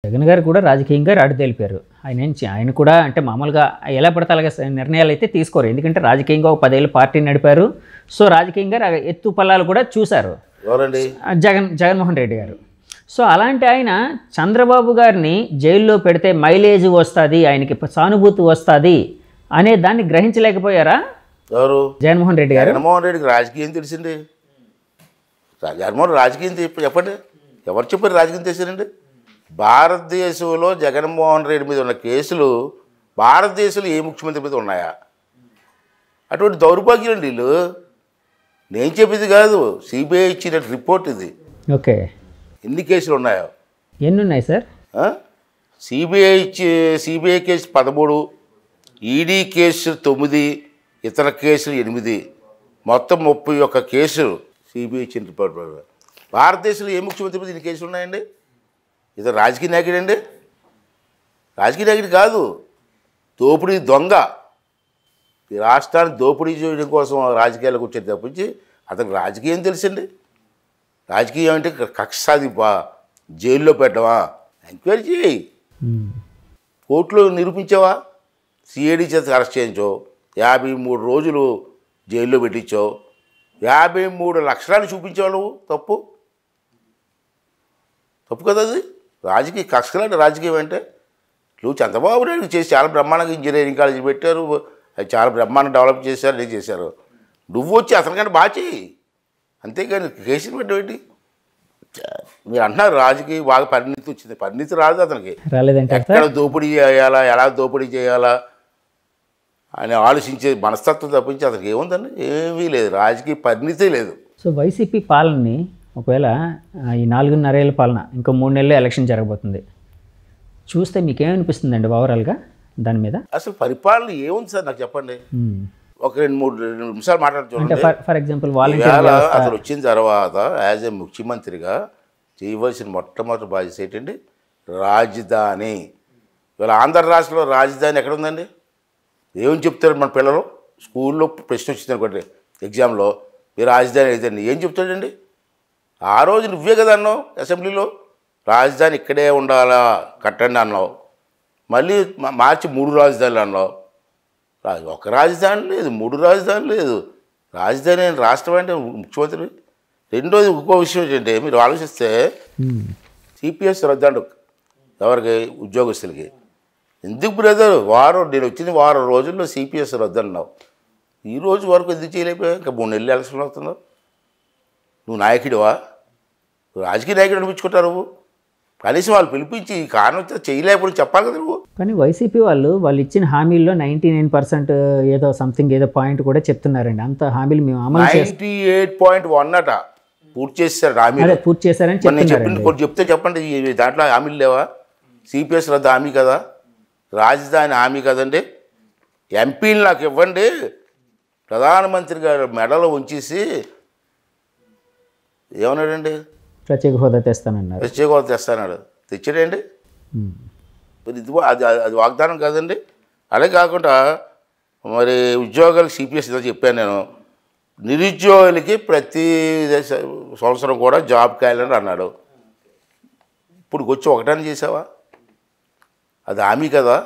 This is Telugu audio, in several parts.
జగన్ గారు కూడా రాజకీయంగా రాడితేలిపారు. ఆయన కూడా అంటే మామూలుగా ఎలా పడితే అలాగే నిర్ణయాలు అయితే తీసుకోరు. ఎందుకంటే రాజకీయంగా ఒక 10 ఏళ్ళు పార్టీ నడిపారు. సో రాజకీయంగా ఎత్తు పల్లాలు కూడా చూశారు జగన్మోహన్ రెడ్డి గారు. సో అలాంటి ఆయన చంద్రబాబు గారిని జైల్లో పెడితే మైలేజ్ వస్తుంది, ఆయనకి సానుభూతి వస్తుంది అనే దాన్ని గ్రహించలేకపోయారా ఎవరు? జగన్మోహన్ రెడ్డి గారు. జగన్మోహన్ రెడ్డికి రాజకీయం తెలిసింది. జగన్మోహన్ రాజకీయం చెప్పండి, ఎవరు చెప్పారు రాజకీయం తెలిసిందండి? భారతదేశంలో జగన్మోహన్ రెడ్డి మీద ఉన్న కేసులు భారతదేశంలో ఏ ముఖ్యమంత్రి మీద ఉన్నాయా? అటువంటి దౌర్భాగ్యం అండి వీళ్ళు. నేను చెప్పింది కాదు, సిబిఐ ఇచ్చిన రిపోర్ట్ ఇది. ఓకే, ఎన్ని కేసులు ఉన్నాయో? ఎన్ని ఉన్నాయి sir? CBI case 13, ED case 9, ఇతర కేసులు 8, మొత్తం 31 కేసులు సిబిఐ ఇచ్చిన రిపోర్ట్. భారతదేశంలో ఏ ముఖ్యమంత్రి మీద ఇన్ని కేసులు ఉన్నాయండి? ఇది రాజకీయ నాయకుడు అండి? రాజకీయ నాయకుడు కాదు, దోపిడీ దొంగ. ఈ రాష్ట్రాన్ని దోపిడీ చేయడం కోసం రాజకీయాలకు వచ్చేది తప్పించి అతనికి రాజకీయం తెలుసండి? రాజకీయం అంటే కక్ష సాధింపా, జైల్లో పెట్టవా? ఎంక్వైరీ చేయి, కోర్టులో నిరూపించావా? సిఐడి చేత అరెస్ట్ చేయించావు, 53 రోజులు జైల్లో పెట్టించావు, 53 లక్షలాన్ని చూపించావు. నువ్వు తప్పు కదా అది. రాజకీయ కక్షలాంటి రాజకీయం అంటే నువ్వు చంద్రబాబు నాయుడు చేసి చాలా బ్రహ్మాండంగా ఇంజనీరింగ్ కాలేజీ పెట్టారు, అది చాలా బ్రహ్మాండంగా డెవలప్ చేశారు, నేను చేశారు. నువ్వు వచ్చి అతనికంటే బాగా చేయి, అంతేగాని కేసులు పెట్టేటి. మీరు అంటున్నారు రాజకీయ బాగా పరిణితి వచ్చింది, పరిణితి రాదు అతనికి. ఎక్కడ దోపిడీ చేయాలా, ఎలా దోపిడీ చేయాలా అని ఆలోచించే మనస్తత్వం తప్పించి అతనికి ఏముందండి? ఏమీ లేదు, రాజకీయ పరిణితే లేదు. సో వైసీపీ పాలనని ఒకవేళ ఈ 4.5 ఏళ్ళ పాలన ఇంకో 3 నెలలు ఎలక్షన్ జరగబోతుంది, చూస్తే మీకేమనిపిస్తుందండి ఓవరాల్గా దాని మీద? అసలు పరిపాలన ఏముంది సార్ నాకు చెప్పండి. ఒక 2 నిమిషాలు మాట్లాడుతుంటే ఫర్ ఎగ్జాంపుల్ అతను వచ్చిన తర్వాత యాజ్ ఏ ముఖ్యమంత్రిగా చేయవలసిన మొట్టమొదటి బాధ్యత ఏంటండి? రాజధాని. ఇవాళ ఆంధ్ర రాష్ట్రంలో రాజధాని ఎక్కడ ఉందండి? ఏమని చెప్తారు మన పిల్లలు? స్కూల్లో ప్రశ్న వచ్చింది అనుకోండి, ఎగ్జామ్లో మీ రాజధాని ఏదండి, ఏం చెప్తాడండి? ఆ రోజు నువ్వే కదా అన్నావు అసెంబ్లీలో, రాజధాని ఇక్కడే ఉండాలా కట్టండి అన్నావు. మళ్ళీ మార్చి 3 రాజధానులు అన్నావు. ఒక రాజధాని లేదు, 3 రాజధానులు లేదు. రాజధాని రాష్ట్రం అంటే ముఖ్యమంత్రి. రెండోది ఇంకో విషయం ఏంటంటే, మీరు ఆలోచిస్తే సిపిఎస్ రద్దండు ఎవరికి? ఉద్యోగస్తులకి. ఎందుకు బ్రదర్? నేను వచ్చిన వారం రోజుల్లో సిపిఎస్ రద్దన్నావు, ఈ రోజు వరకు ఎందుకు చేయలేకపోయావు? ఇంకా 3 నెలలు ఎలక్షన్ అవుతున్నావు. నువ్వు నాయకుడివా? నువ్వు రాజకీయ నాయకుడు అనిపించుకుంటావు నువ్వు? కనీసం వాళ్ళు పిలిపించి ఈ కారణం చేయలేకపోతే చెప్పాలి కదా నువ్వు. కానీ వైసీపీ వాళ్ళు ఇచ్చిన హామీల్లో 99% ఏదో సంథింగ్ ఏదో పాయింట్ కూడా చెప్తున్నారండి. అంత హామీలు మేము అమలు 98.1 అట పూర్తి చేశారు. హామీలు పూర్తి చేశారని చెప్పింది. కొన్ని చెప్తే చెప్పండి, దాంట్లో హామీలు లేవా? సిపిఎస్ రద్దు హామీ కదా, రాజధాని హామీ కదండి. ఎంపీలు నాకు ఇవ్వండి, ప్రధానమంత్రి గారు మెడలో ఉంచేసి ఏమన్నాడండి? ప్రత్యేక హోదా తెస్తానన్నారు. ప్రత్యేక హోదా తెస్తానాడు, తెచ్చాడండి. ఇది అది వాగ్దానం కాదండి. అలాగే కాకుండా మరి ఉద్యోగాలకు సిపిఎస్ ఏదో చెప్పాను నేను, నిరుద్యోగులకి ప్రతి సంవత్సరం కూడా జాబ్ క్యాలెండర్ అన్నాడు. ఇప్పుడు వచ్చి ఒకటాన్ని చేసావా? అది హామీ కదా.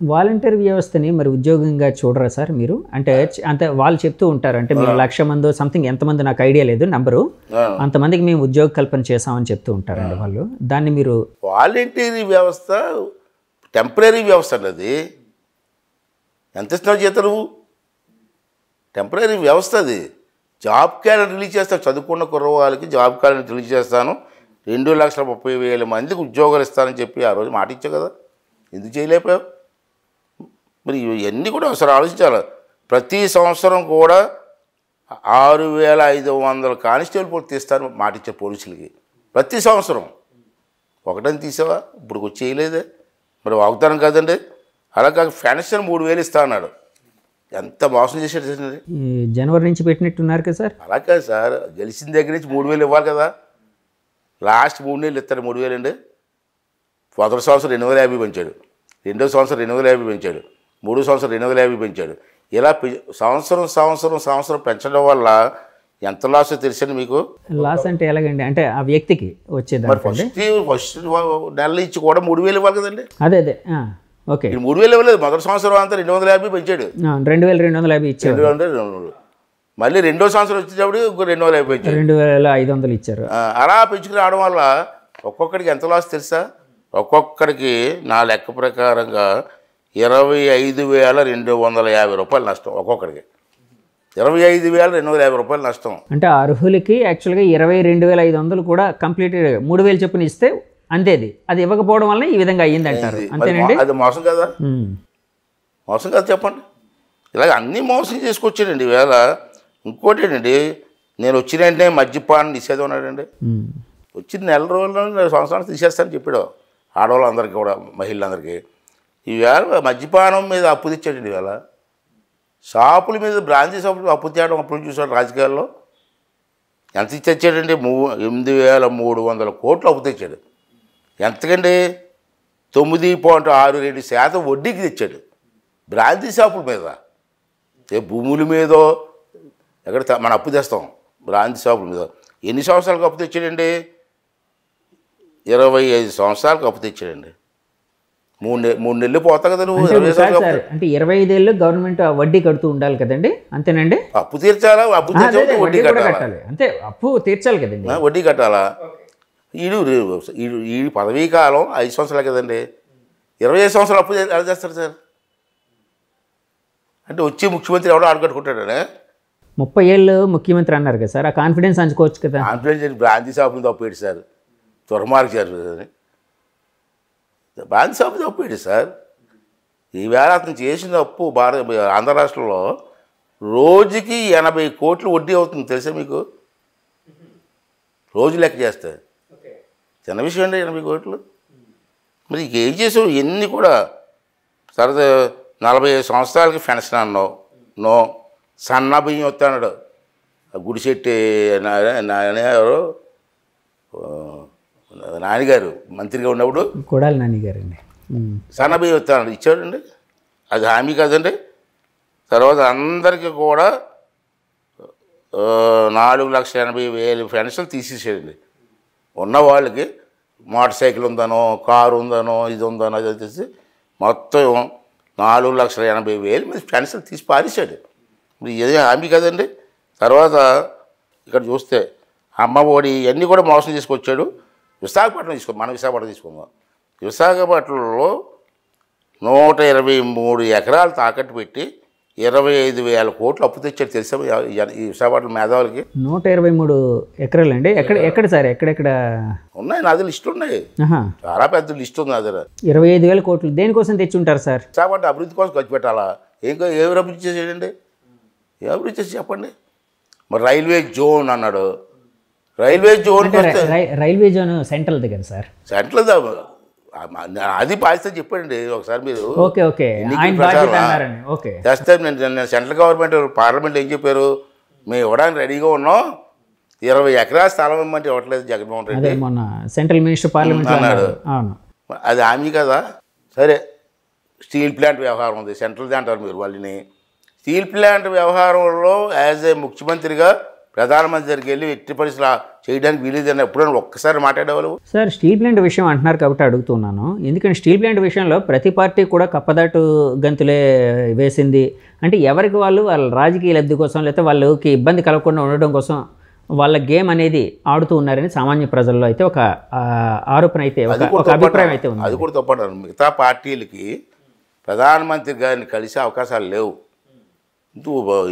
వాలంటీర్ వ్యవస్థని మరి ఉద్యోగంగా చూడరా సార్ మీరు? అంటే వాళ్ళు చెప్తూ ఉంటారు, అంటే మేము 1,00,000 మంది సంథింగ్ ఎంతమంది నాకు ఐడియా లేదు నెంబరు, అంతమందికి మేము ఉద్యోగ కల్పన చేసామని చెప్తూ ఉంటారండి వాళ్ళు. దాన్ని మీరు వాలంటీర్ వ్యవస్థ టెంపరీ వ్యవస్థ అండి. అది ఎంత ఇస్తున్నావు జీతం నువ్వు? టెంపరీ వ్యవస్థ అది. జాబ్ క్యాలెండర్ రిలీజ్ చేస్తాను, చదువుకున్న కుర్రవాళ్ళకి జాబ్ క్యాలెండర్ రిలీజ్ చేస్తాను, 2,30,000 మందికి ఉద్యోగాలు ఇస్తానని చెప్పి ఆ రోజు మాట ఇచ్చావు కదా, ఎందుకు చేయలేకపోయావు? మరి ఇవన్నీ కూడా ఒకసారి ఆలోచించాలి. ప్రతి సంవత్సరం కూడా 6,500 కానిస్టేబుల్ పోటీ తీస్తాను మాట ఇచ్చే పోలీసులకి ప్రతి సంవత్సరం. ఒకటని తీసావా? ఇప్పుడు వచ్చి చేయలేదే, మరి వాగ్దానం కాదండి. అలా కాక పెన్షన్ 3,000 ఇస్తా అన్నాడు, ఎంత మోసం చేసేది. జనవరి నుంచి పెట్టినట్టున్నారు కదా సార్. అలా కాదు సార్, గెలిచిన దగ్గర నుంచి 3,000 ఇవ్వాలి కదా. లాస్ట్ 3 నెలలు ఇస్తారు 3,000 అండి. మొదటి సంవత్సరం 250 పెంచాడు, రెండో సంవత్సరం 250 పెంచాడు, 3వ సంవత్సరం 250 పెంచాడు. ఇలా సంవత్సరం పెంచడం వల్ల ఎంత లాస్ తెలుసండి మీకు? లాస్ అంటే ఎలాగండి? అంటే ఆ వ్యక్తికి వచ్చేది మరి ఫస్ట్ నెల ఇచ్చి కూడా 3,000 ఇవ్వాలి కదండి. అదే ఓకే. 3,000 ఇవ్వలేదు, మొదటి సంవత్సరం అంతా 250 పెంచాడు. 2,250 ఇచ్చారు. 200 మళ్ళీ రెండో సంవత్సరం వచ్చేటప్పుడు ఇంకో 250 పెంచాడు. 2,500 ఇచ్చారు. అలా పెంచుకుని రావడం వల్ల ఒక్కొక్కడికి ఎంత లాస్ తెలుసా? ఒక్కొక్కడికి నా లెక్క ప్రకారంగా 25,250 రూపాయలు నష్టం ఒక్కొక్కడికి. 25,250 రూపాయలు నష్టం. అంటే అర్హులకి యాక్చువల్గా 22,500 కూడా కంప్లీట్ 3,000 చొప్పున ఇస్తే అంతేది. అది ఇవ్వకపోవడం వల్ల ఈ విధంగా అయ్యింది అంటారు, అంతేనండి? అది మోసం కదా? మోసం కదా చెప్పండి. ఇలాగ అన్నీ మోసం చేసుకొచ్చాడండి ఈవేళ. ఇంకోటి ఏంటండి, నేను వచ్చిన వెంటనే మద్యపానం నిషేధం ఉన్నాడండి. వచ్చిన నెల రోజుల్లో సంవత్సరానికి తీసేస్తానని చెప్పాడు ఆడవాళ్ళందరికీ కూడా, మహిళలందరికీ. ఈవేళ మద్యపానం మీద అప్పు తెచ్చాడండి. ఈవేళ షాపుల మీద, బ్రాంచీ షాపులు అప్పు తేయడం అప్పుడు చూసాడు రాజకీయాల్లో. ఎంత తెచ్చాడండి? 8,300 కోట్లు అప్పు తెచ్చాడు. ఎంతకండి? 9.62% వడ్డీకి తెచ్చాడు బ్రాంచీ షాపుల మీద. భూముల మీదో ఎక్కడ మనం అప్పు తెస్తాం, బ్రాంచీ షాపుల మీద. ఎన్ని సంవత్సరాలకు అప్పు తెచ్చాడండి? 25 సంవత్సరాలకు అప్పు తెచ్చాడండి. 3 నెలలు పోతా కదా నువ్వు. అంటే 25 ఏళ్ళు గవర్నమెంట్ వడ్డీ కడుతూ ఉండాలి కదండి, అంతేనండి? అప్పు తీర్చాలా? అప్పు తీర్చాలి, వడ్డీ కట్టాలి. అంతే, అప్పు తీర్చాలి కదండి, వడ్డీ కట్టాలా? ఈ పదవీ కాలం 5 సంవత్సరాలు కదండి. 25 సంవత్సరాలు అప్పు ఎలా చేస్తారు సార్? అంటే వచ్చి ముఖ్యమంత్రి ఎవడో ఆడగట్టుకుంటాడనే. 30 ఏళ్ళు ముఖ్యమంత్రి అన్నారు కదా సార్, ఆ కాన్ఫిడెన్స్ అంచుకోవచ్చు కదా. కాన్ఫిడెన్స్ బ్రాంచీ షాపులు తప్పేడు సార్, దుర్మార్గారు. బ్రాంచీ షాపులు తప్పేడు సార్. ఈవేళ అతను చేసిన అప్పు ఆంధ్ర రాష్ట్రంలో రోజుకి 80 కోట్లు వడ్డీ అవుతుంది తెలుసా మీకు? రోజు లెక్క చేస్తే చిన్న విషయం అండి 80 కోట్లు. మరి ఏం చేసావు? ఎన్ని కూడా సరదా 45 సంవత్సరాలకి పెన్షన్ అన్నావు, నో. సన్న బియ్యం వస్తాడు గుడిశెట్టి ఎవరు నాన్నగారు మంత్రిగా ఉన్నప్పుడు, కొడాలి నాన్నగారు అండి, సన్న బియ్యం వస్తాడు, ఇచ్చాడండి. అది హామీ కదండి. తర్వాత అందరికీ కూడా 4,80,000 పెన్షన్ తీసేసాడండి. ఉన్న వాళ్ళకి మోటార్ సైకిల్ ఉందనో, కారు ఉందనో, ఇది ఉందనో అది వచ్చేసి మొత్తం 4,80,000 మంది పెన్షన్ తీసి పారేశాడు. మరి ఇదే హామీ కదండి. తర్వాత ఇక్కడ చూస్తే అమ్మ ఒడి ఇవన్నీ కూడా మోసం తీసుకొచ్చాడు. విశాఖపట్నం మన విశాఖపట్నం తీసుకుందాం. విశాఖపట్నంలో 123 ఎకరాలు తాకట్టు పెట్టి 25,000 కోట్లు అప్పు తెచ్చాడు తెలుసా ఈ విశాఖపట్నం మేధావులకి? 123 ఎకరాలు అండి. ఎక్కడ సార్? ఎక్కడెక్కడ ఉన్నాయి? నా దగ్గర లిస్టు ఉన్నాయి, చాలా పెద్ద లిస్ట్ ఉంది నా దగ్గర. 25,000 కోట్లు దేనికోసం తెచ్చి ఉంటారు సార్? విశాఖపట్నం అభివృద్ధి కోసం ఖర్చు పెట్టాలా? ఏం అభివృద్ధి చేసాడండి? ఏం అభివృద్ధి చేసి చెప్పండి. మరి రైల్వే జోన్ అన్నాడు. Railway zone railway zone central దగ్గర సార్. సెంట్రల్ అది బాధ్యత చెప్పండి ఒకసారి మీరు. చేస్తే నేను సెంట్రల్ గవర్నమెంట్ పార్లమెంట్ ఏం చెప్పారు? మేము ఇవ్వడానికి రెడీగా ఉన్నాం, 20 ఎకరాల స్థలం ఇవ్వమంటే ఇవ్వట్లేదు Jaganmohan Reddy central minister parliament అన్నాడు. అది హామీ కదా. సరే, స్టీల్ ప్లాంట్ వ్యవహారం ఉంది, సెంట్రల్ది అంటారు మీరు వాళ్ళని. స్టీల్ ప్లాంట్ వ్యవహారంలో యాజ్ ఏ ముఖ్యమంత్రిగా ప్రధానమంత్రి దగ్గరికి వెళ్ళి ఎట్టి పరిస్థితులు చేయడానికి వీలేదని ఎప్పుడైనా ఒక్కసారి మాట్లాడేవాళ్ళు? సార్, స్టీల్ ప్లాంట్ విషయం అంటున్నారు కాబట్టి అడుగుతున్నాను. ఎందుకంటే స్టీల్ ప్లాంట్ విషయంలో ప్రతి పార్టీ కూడా కప్పదాటు గంతులే వేసింది. అంటే ఎవరికి వాళ్ళ రాజకీయ లబ్ధి కోసం, లేకపోతే వాళ్ళకి ఇబ్బంది కలగకుండా ఉండడం కోసం వాళ్ళ గేమ్ అనేది ఆడుతూ ఉన్నారని సామాన్య ప్రజల్లో అయితే ఒక ఆరోపణ అయితే, ఒక అభిప్రాయం అయితే ఉంది. అది కూడా తప్పంటారు. మిగతా పార్టీలకి ప్రధానమంత్రి గారిని కలిసే అవకాశాలు లేవు.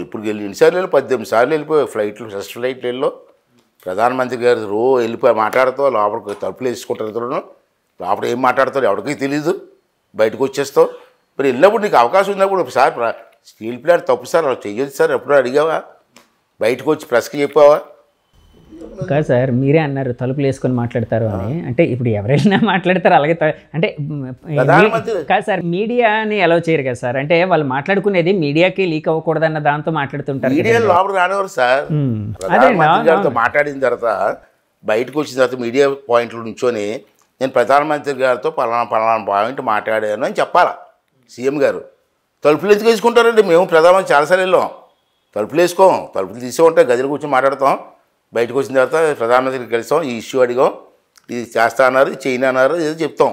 ఇప్పుడు ఎన్నిసార్లు 18 సార్లు వెళ్ళిపోయి ఫ్లైట్లు, ఫస్ట్ ఫ్లైట్లో ప్రధానమంత్రి గారు వెళ్ళిపోయి మాట్లాడుతూ లోపలికి తలుపులు వేసుకుంటారు. లోపల ఏం మాట్లాడతారు ఎవరికి తెలీదు, బయటకు వచ్చేస్తావు. మరి వెళ్ళినప్పుడు నీకు అవకాశం ఉన్నప్పుడు ఒకసారి స్టీల్ ప్లాంట్ తప్పు సార్, అలా చెయ్యొచ్చు సార్ ఎప్పుడో అడిగావా? బయటకు వచ్చి ప్రెస్కి చెప్పావా? కాదు సార్, మీరే అన్నారు తలుపులు వేసుకొని మాట్లాడతారు అని. అంటే ఇప్పుడు ఎవరైనా మాట్లాడతారు అలాగే. అంటే కాదు సార్, మీడియాని అలౌ చేయరు కదా సార్. అంటే వాళ్ళు మాట్లాడుకునేది మీడియాకి లీక్ అవ్వకూడదన్న దాంతో మాట్లాడుతుంటారు. మీడియా లోపల రానివారు సార్. మాట్లాడిన తర్వాత బయటకు వచ్చిన తర్వాత మీడియా పాయింట్లు నుంచొని నేను ప్రధానమంత్రి గారితో పలానా పాయింట్ మాట్లాడాను అని చెప్పాలా సీఎం గారు. తలుపులు ఎందుకు వేసుకుంటారండి? మేము ప్రధానమంత్రి చాలాసార్లు వెళ్ళాం, తలుపులు వేసుకోం, తలుపులు తీసే ఉంటాయి, గదిలో కూర్చొని మాట్లాడతాం. బయటకు వచ్చిన తర్వాత ప్రధానమంత్రికి కలిసాం, ఈ ఇష్యూ అడిగాం, ఇది చేస్తా అన్నారు, ఇది చేయను అన్నారు, ఏదో చెప్తాం.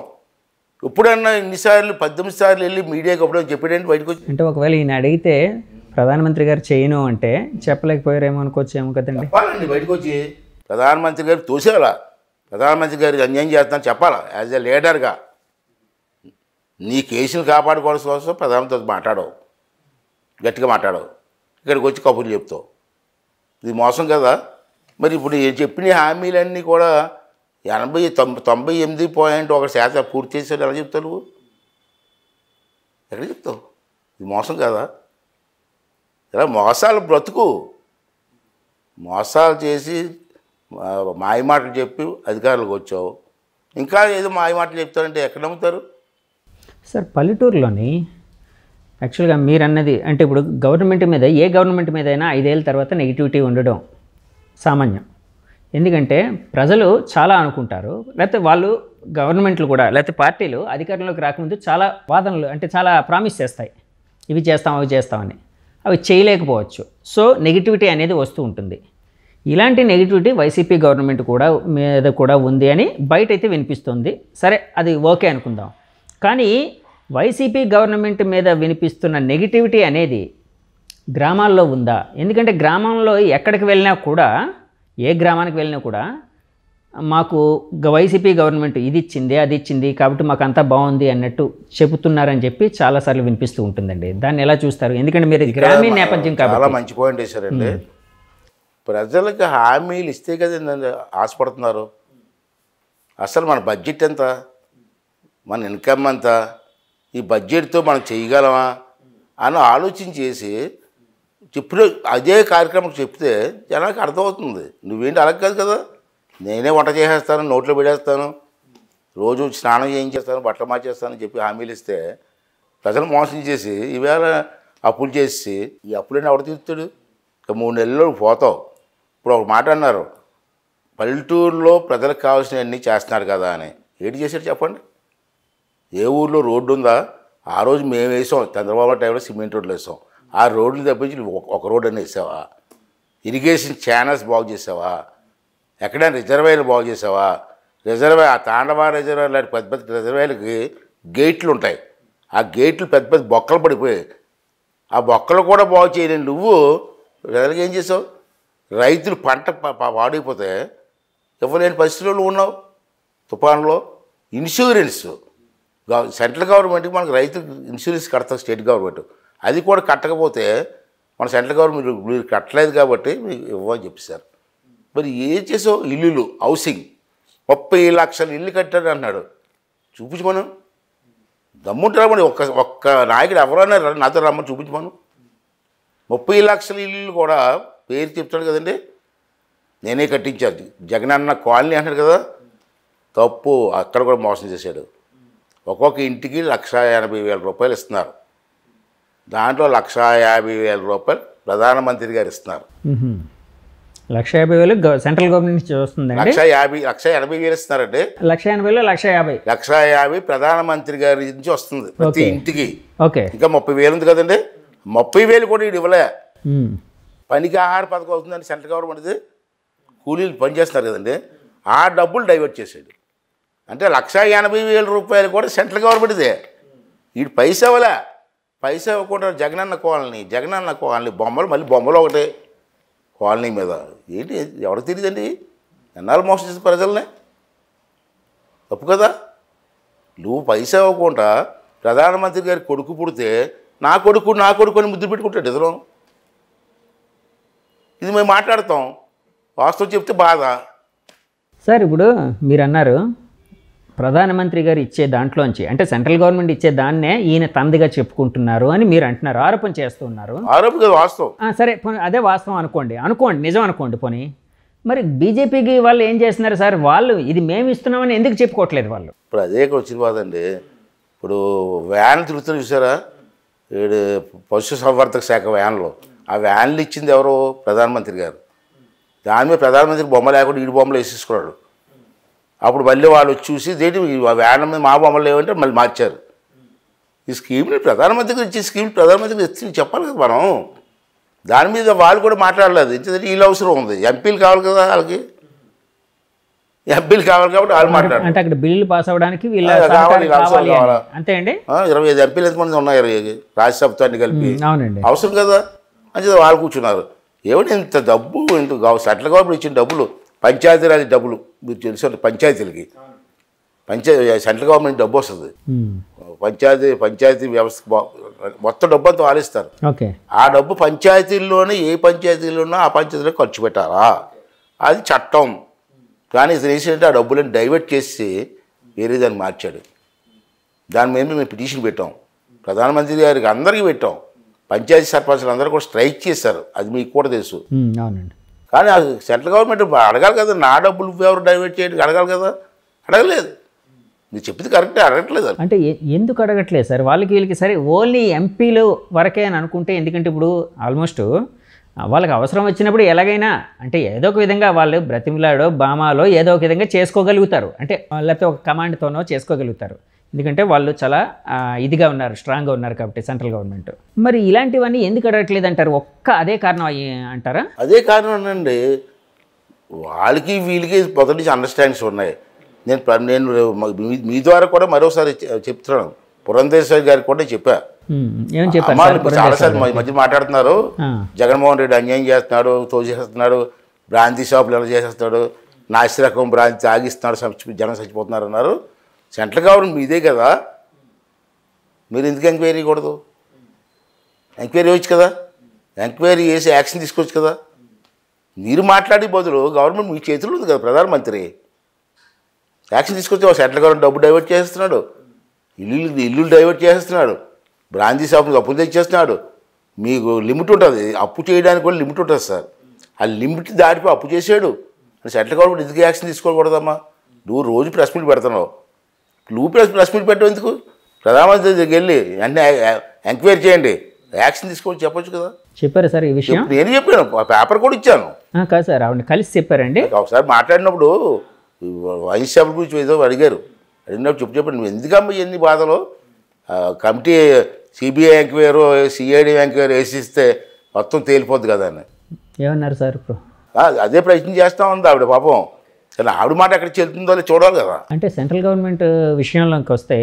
ఎప్పుడన్నా ఇన్నిసార్లు 18 సార్లు వెళ్ళి మీడియాకి ఎప్పుడైనా చెప్పాడంటే బయటకు వచ్చి. అంటే ఒకవేళ ఈయన అడిగితే ప్రధానమంత్రి గారు చేయను అంటే చెప్పలేకపోయారేమో అనుకోవచ్చేమో కదండి. చెప్పాలండి, బయటకు వచ్చి ప్రధానమంత్రి గారు తోసేయాలా, ప్రధానమంత్రి గారికి అన్యాయం చేస్తానని చెప్పాలా. యాజ్ ఎ లీడర్గా నీ కేసులు కాపాడుకోవడం కోసం ప్రధానమంత్రితో మాట్లాడవు, గట్టిగా మాట్లాడవు, ఇక్కడికి వచ్చి కబుర్లు చెప్తావు. ఇది మోసం కదా. మరి ఇప్పుడు చెప్పిన హామీలన్నీ కూడా 98.1% పూర్తి చేసాడు ఎలా చెప్తావు నువ్వు? ఎక్కడ చెప్తావు? ఇది మోసం కదా. ఇలా మోసాలు బ్రతుకు, మోసాలు చేసి మాయ మాటలు చెప్పి అధికారులకు వచ్చావు, ఇంకా ఏదో మాయ మాటలు చెప్తారంటే ఎక్కడ నమ్ముతారు? సార్ పల్లెటూరులోని యాక్చువల్గా మీరు అన్నది అంటే ఇప్పుడు గవర్నమెంట్ మీద ఏ గవర్నమెంట్ మీద అయినా 5 ఏళ్ళ తర్వాత నెగిటివిటీ ఉండడం సామాన్యం. ఎందుకంటే ప్రజలు చాలా అనుకుంటారు, లేకపోతే వాళ్ళు గవర్నమెంట్లు కూడా లేకపోతే పార్టీలు అధికారంలోకి రాకముందు చాలా వాదనలు అంటే చాలా ప్రామిస్ చేస్తాయి, ఇవి చేస్తాం అవి చేస్తామని, అవి చేయలేకపోవచ్చు. సో నెగిటివిటీ అనేది వస్తూ ఉంటుంది. ఇలాంటి నెగిటివిటీ వైసీపీ గవర్నమెంట్ కూడా మీద కూడా ఉంది అని బయట అయితే వినిపిస్తుంది. సరే అది ఓకే అనుకుందాం. కానీ వైసీపీ గవర్నమెంట్ మీద వినిపిస్తున్న నెగిటివిటీ అనేది గ్రామాల్లో ఉందా? ఎందుకంటే గ్రామంలో ఎక్కడికి వెళ్ళినా కూడా, ఏ గ్రామానికి వెళ్ళినా కూడా మాకు వైసీపీ గవర్నమెంట్ ఇది ఇచ్చింది అది ఇచ్చింది కాబట్టి మాకు అంతా బాగుంది అన్నట్టు చెబుతున్నారని చెప్పి చాలాసార్లు వినిపిస్తూ ఉంటుందండి. దాన్ని ఎలా చూస్తారు? ఎందుకంటే మీరు గ్రామీణ నేపథ్యం కాబట్టి. చాలా మంచి పాయింట్ వేశారండి. ప్రజలకు హామీలు ఇస్తే కదండి ఆశపడుతున్నారు. అసలు మన బడ్జెట్ ఎంత, మన ఇన్కమ్ ఎంత, ఈ బడ్జెట్తో మనం చేయగలమా అని ఆలోచన చేసి చెప్పిన అదే కార్యక్రమం చెప్తే జనానికి అర్థమవుతుంది. నువ్వేంటి అలా కాదు కదా, నేనే వంట చేసేస్తాను, నోట్లో పెట్టేస్తాను, రోజు స్నానం చేయించేస్తాను, బట్టలు మార్చేస్తాను అని చెప్పి హామీలు ఇస్తే ప్రజలు మోసం చేసి ఈవేళ అప్పులు చేసి ఈ అప్పులన్నీ ఎవరు తీరుతాడు? ఇక 3 నెలల్లో పోతావు. ఇప్పుడు ఒక మాట అన్నారు, పల్లెటూరులో ప్రజలకు కావాల్సినవన్నీ చేస్తున్నారు కదా అని. ఏంటి చేశాడు చెప్పండి? ఏ ఊర్లో రోడ్డు ఉందా? ఆ రోజు మేము వేసాం, చంద్రబాబు టైంలో సిమెంట్ రోడ్లు వేసాం. ఆ రోడ్లు తప్పించి ఒక రోడ్డు అని వేసావా? ఇరిగేషన్ ఛానల్స్ బాగు చేసావా? ఎక్కడైనా రిజర్వాయర్లు బాగు చేసావా? రిజర్వాయర్ ఆ తాండవ రిజర్వాయర్ లాంటి పెద్ద పెద్ద రిజర్వాయర్లకి గేట్లు ఉంటాయి, ఆ గేట్లు పెద్ద పెద్ద బొక్కలు పడిపోయాయి. ఆ బొక్కలు కూడా బాగు చేయలేని నువ్వు ప్రజలకు ఏం చేసావు? రైతులు పంట పాడైపోతే ఇవ్వలేని పరిస్థితుల్లో ఉన్నావు. తుఫాన్లో ఇన్సూరెన్స్ సెంట్రల్ గవర్నమెంట్కి మనకు రైతు ఇన్సూరెన్స్ కడతాం స్టేట్ గవర్నమెంట్, అది కూడా కట్టకపోతే మన సెంట్రల్ గవర్నమెంట్ మీరు కట్టలేదు కాబట్టి మీకు ఇవ్వని చెప్పేశారు. మరి ఏం చేసావు? ఇల్లులు హౌసింగ్ 30 లక్షల ఇల్లు కట్టాడు అన్నాడు. చూపించమను, దమ్ముంటారా మరి ఒక్క నాయకుడు ఎవరైనా నాతో రమ్మని చూపించమను. 30 లక్షల ఇల్లు కూడా పేరు చెప్తాడు కదండి, నేనే కట్టించాను. జగనన్న కాలనీ అంటాడు కదా, తప్పు. అక్కడ కూడా మోసం చేశాడు. ఒక్కొక్క ఇంటికి 1,80,000 రూపాయలు ఇస్తున్నారు. దాంట్లో 1,50,000 రూపాయలు ప్రధానమంత్రి గారు ఇస్తున్నారు. 1,50,000 సెంట్రల్ గవర్నమెంట్ నుంచి వస్తుందండి. 1,80,000 ఇస్తున్నారండి. 1,80,000 1,50,000 1,50,000 ప్రధానమంత్రి గారి నుంచి వస్తుంది ప్రతి ఇంటికి. ఓకే, ఇంకా 30,000 ఉంది కదండి. 30,000 కూడా వీడు ఇవ్వలే. పనికి ఆహార పథకం అవుతుందండి సెంట్రల్ గవర్నమెంట్ది. కూలీలు పనిచేస్తున్నారు కదండి, ఆ డబ్బులు డైవర్ట్ చేసాడు. అంటే 1,80,000 రూపాయలు కూడా సెంట్రల్ గవర్నమెంట్దే. వీడు పైసా ఇవ్వలే. పైసా ఇవ్వకుండా జగనన్న కాలనీ బొమ్మలు, మళ్ళీ బొమ్మలు ఒకటే కాలనీ మీద. ఏంటి ఎవరికి తెలియదండి? ఎన్నాళ్ళు మోసం చేసిన ప్రజల్ని? తప్పు కదా. నువ్వు పైసా ఇవ్వకుండా ప్రధానమంత్రి గారి కొడుకు పుడితే నా కొడుకు అని ముద్దు పెట్టుకుంటాడు ఎదురు. ఇది మేము మాట్లాడతాం, వాస్తవం చెప్తే బాధ. సార్ ఇప్పుడు మీరు అన్నారు ప్రధానమంత్రి గారు ఇచ్చే దాంట్లోంచి అంటే సెంట్రల్ గవర్నమెంట్ ఇచ్చే దాన్నే ఈయన తందిగా చెప్పుకుంటున్నారు అని మీరు అంటున్నారు, ఆరోపణ చేస్తున్నారు. ఆరోపణ కదా వాస్తవం. సరే అదే వాస్తవం అనుకోండి, నిజం అనుకోండి. పోనీ మరి బీజేపీకి వాళ్ళు ఏం చేస్తున్నారు సార్? వాళ్ళు ఇది మేము ఇస్తున్నామని ఎందుకు చెప్పుకోవట్లేదు వాళ్ళు? ఇప్పుడు అదే వచ్చిన బాదండి. ఇప్పుడు వ్యాన్ తిరుగుతున్నారు చూసారా, పశుసంవర్ధక శాఖ వ్యాన్లో. ఆ వ్యాన్లు ఇచ్చింది ఎవరు? ప్రధానమంత్రి గారు. దాని మీద ప్రధానమంత్రి బొమ్మ లేకుండా ఈ బొమ్మలు వేసేసుకున్నాడు. అప్పుడు మళ్ళీ వాళ్ళు చూసి దేని వ్యాన్ మీద మా బొమ్మలు లేవంటే మళ్ళీ మార్చారు. ఈ స్కీమ్ని ప్రధానమంత్రికి ఇచ్చే స్కీమ్ ప్రధానమంత్రికి ఇచ్చి చెప్పాలి కదా మనం. దాని మీద వాళ్ళు కూడా మాట్లాడలేదు. ఎందుకంటే వీళ్ళు అవసరం ఉంది, ఎంపీలు కావాలి కదా వాళ్ళకి, ఎంపీలు కావాలి కాబట్టి వాళ్ళు మాట్లాడారు. అంటే అక్కడ బిల్లులు పాస్ అవ్వడానికి వీళ్ళ కావాలి, అవసరం కావాలా? అంతే అండి. 25 ఎంపీలు ఎంతమంది ఉన్నారు రాజ్యసభతో అన్ని కలిపి, అవునండి, అవసరం కదా అని వాళ్ళు కూర్చున్నారు. ఏమిటి ఇంత డబ్బు, ఇంత సెంట్రల్ గవర్నమెంట్ ఇచ్చిన డబ్బులు, పంచాయతీరాజ్ డబ్బులు మీరు తెలుసు, పంచాయతీలకి సెంట్రల్ గవర్నమెంట్ డబ్బు వస్తుంది, పంచాయతీ వ్యవస్థ మొత్తం డబ్బు అంతా వాలిస్తారు. ఓకే, ఆ డబ్బు పంచాయతీల్లోనే ఏ పంచాయతీలో ఉన్నా ఆ పంచాయతీలో ఖర్చు పెట్టాలా, అది చట్టం. కానీ ఇది ఏంటంటే ఆ డబ్బులను డైవర్ట్ చేసి వేరే దాన్ని మార్చాడు. దాని మీద మేము పిటిషన్ పెట్టాం, ప్రధానమంత్రి గారికి అందరికీ పెట్టాం, పంచాయతీ సర్పంచులు అందరూ కూడా స్ట్రైక్ చేశారు, అది మీకు కూడా తెలుసు. అవునండి. కానీ అది సెంట్రల్ గవర్నమెంట్ అడగాలి కదా, నా డబ్బులు ఎవరు డైవర్ట్ చేయడానికి అడగాలి కదా, అడగలేదు. మీరు చెప్పింది కరెక్టే, అడగట్లేదు. అంటే ఎందుకు అడగట్లేదు సార్? వాళ్ళకి వీళ్ళకి సరే ఓన్లీ ఎంపీలు వరకే అని అనుకుంటే, ఎందుకంటే ఇప్పుడు ఆల్మోస్ట్ వాళ్ళకి అవసరం వచ్చినప్పుడు ఎలాగైనా అంటే ఏదో ఒక విధంగా వాళ్ళు బ్రతిమిలాడో బామాలో ఏదో ఒక విధంగా చేసుకోగలుగుతారు, అంటే లేకపోతే ఒక కమాండ్తోనో చేసుకోగలుగుతారు. ఎందుకంటే వాళ్ళు చాలా ఇదిగా ఉన్నారు, స్ట్రాంగ్గా ఉన్నారు కాబట్టి సెంట్రల్ గవర్నమెంట్. మరి ఇలాంటివన్నీ ఎందుకు అడగట్లేదు అంటారు? ఒక్క కారణం అంటారా? అదే కారణం అండి, వాళ్ళకి వీళ్ళకి మొదటి నుంచి అండర్స్టాండింగ్స్ ఉన్నాయి. నేను మీ ద్వారా కూడా మరోసారి చెప్తున్నాను, పురంధేశ్వరి గారికి కూడా చెప్పా. ఏమని చెప్పారు? చాలాసార్లు మధ్య మాట్లాడుతున్నారు, జగన్మోహన్ రెడ్డి అన్యాయం చేస్తున్నాడు, తోచేస్తున్నాడు, బ్రాంతి షాపులు ఎలా చేసేస్తున్నాడు, నాసిరకం బ్రాంతి తాగిస్తున్నాడు, జనం చచ్చిపోతున్నారు అన్నారు. సెంట్రల్ గవర్నమెంట్ మీదే కదా, మీరు ఎందుకు ఎంక్వైరీ కూడదు? ఎంక్వైరీ వచ్చు కదా, ఎంక్వైరీ చేసి యాక్షన్ తీసుకోవచ్చు కదా. మీరు మాట్లాడే బదులు గవర్నమెంట్ మీ చేతిలో ఉంది కదా, ప్రధానమంత్రి యాక్షన్ తీసుకొచ్చి సెంట్రల్ గవర్నమెంట్ డబ్బు డైవర్ట్ చేస్తున్నాడు, ఇల్లు డైవర్ట్ చేస్తున్నాడు, బ్రాంతి షాపులకు అప్పులు తెచ్చేస్తున్నాడు. మీకు లిమిట్ ఉంటుంది, అప్పు చేయడానికి కూడా లిమిట్ ఉంటుంది సార్. ఆ లిమిట్ దాటిపై అప్పు చేసాడు. సెంట్రల్ గవర్నమెంట్ ఎందుకు యాక్షన్ తీసుకోకూడదమ్మా? నువ్వు రోజు ప్రెస్ మీట్ పెడుతున్నావు, నువ్వు ప్రెస్ మీట్ పెట్టావు ఎందుకు? ప్రధానమంత్రి దగ్గరికి వెళ్ళి వెంటనే ఎంక్వైరీ చేయండి, యాక్షన్ తీసుకోవచ్చు చెప్పొచ్చు కదా. చెప్పారు సార్ ఈ విషయం? నేను చెప్పాను, పేపర్ కూడా ఇచ్చాను. కాదు సార్, ఆవిడ కలిసి చెప్పారండి. ఒకసారి మాట్లాడినప్పుడు వైన్ షాపుల గురించి ఏదో అడిగినప్పుడు చెప్పండి, నువ్వు ఎందుకమ్మా ఎన్ని బాధలు, committee CBI enquiry CID enquiry వేసిస్తే మొత్తం తేలిపోద్ది కదా అని ఏమన్నారు సార్? ఇప్పుడు అదే ప్రయత్నం చేస్తూ ఉంది ఆవిడ, పాపం. సరే ఆవిడ మాట ఎక్కడ చెల్తుందో చూడాలి కదా. అంటే సెంట్రల్ గవర్నమెంట్ విషయంలోకి వస్తే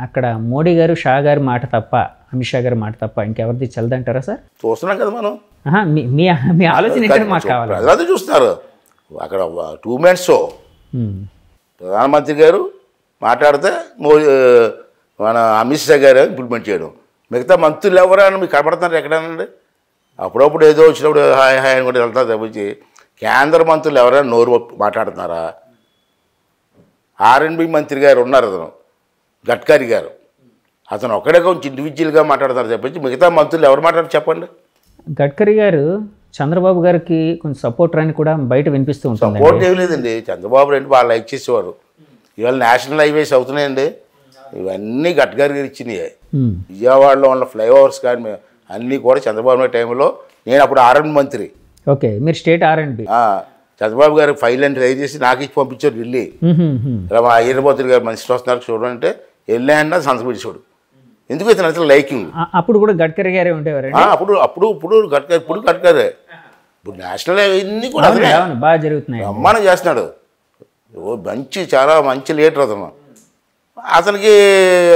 అక్కడ మోడీ గారు, షా గారి మాట తప్ప, అమిత్ షా గారి మాట తప్ప ఇంకెవరిది చల్లదంటారా సార్? చూస్తున్నాం కదా మనం. మీ ఆలోచన మాకు కావాలి. ప్రజలంతా చూస్తున్నారు, అక్కడ 2 minutes షో. ప్రధానమంత్రి గారు మాట్లాడితే మన అమిత్ షా గారు ఇంప్లిమెంట్ చేయడం, మిగతా మంత్రులు ఎవరైనా మీకు కనపడుతున్నారు ఎక్కడైనా? అప్పుడప్పుడు ఏదో వచ్చినప్పుడు హాయ్ హాయ్ అని కూడా వెళ్తారు తప్పించి కేంద్ర మంత్రులు ఎవరైనా నోరు మాట్లాడుతున్నారా? R&B మంత్రి గారు ఉన్నారు, అతను గడ్కరీ గారు, అతను ఒక్కడే కొంచెం ఇండివిజువల్గా మాట్లాడతారు తప్పించి మిగతా మంత్రులు ఎవరు మాట్లాడారు చెప్పండి? గడ్కరీ గారు చంద్రబాబు గారికి కొంచెం సపోర్టర్ అని కూడా బయట వినిపిస్తూ ఉంటుంది. సపోర్ట్ ఏం లేదండి, చంద్రబాబు రెడ్డి వాళ్ళు లైక్ చేసేవారు. ఇవాళ నేషనల్ హైవేస్ అవుతున్నాయండి, ఇవన్నీ గడ్కరీ గారు ఇచ్చినాయి. విజయవాడలో ఉన్న ఫ్లైఓవర్స్ కానీ అన్నీ కూడా చంద్రబాబు నాయుడు టైంలో, నేను అప్పుడు R&B మంత్రి. ఓకే, మీరు స్టేట్ R&B. చంద్రబాబు గారు ఫైల్ అని ట్రై చేసి నాకు ఇచ్చి పంపించారు ఢిల్లీ. ఇలా మా ఈరబోతులు గారు మనిషి వస్తున్నారు చూడంటే వెళ్ళాయన్నా సంతకం చూడు, ఎందుకు ఇతను అసలు లైకింగ్. అప్పుడు కూడా గడ్కరీ గారే ఉండేవారు. అప్పుడు గడ్కరీ, ఇప్పుడు నేషనల్ ఇవన్నీ కూడా బాగా జరుగుతున్నాయి, బ్రహ్మాండం చేస్తున్నాడు. చాలా మంచి లీడర్ అతను. అతనికి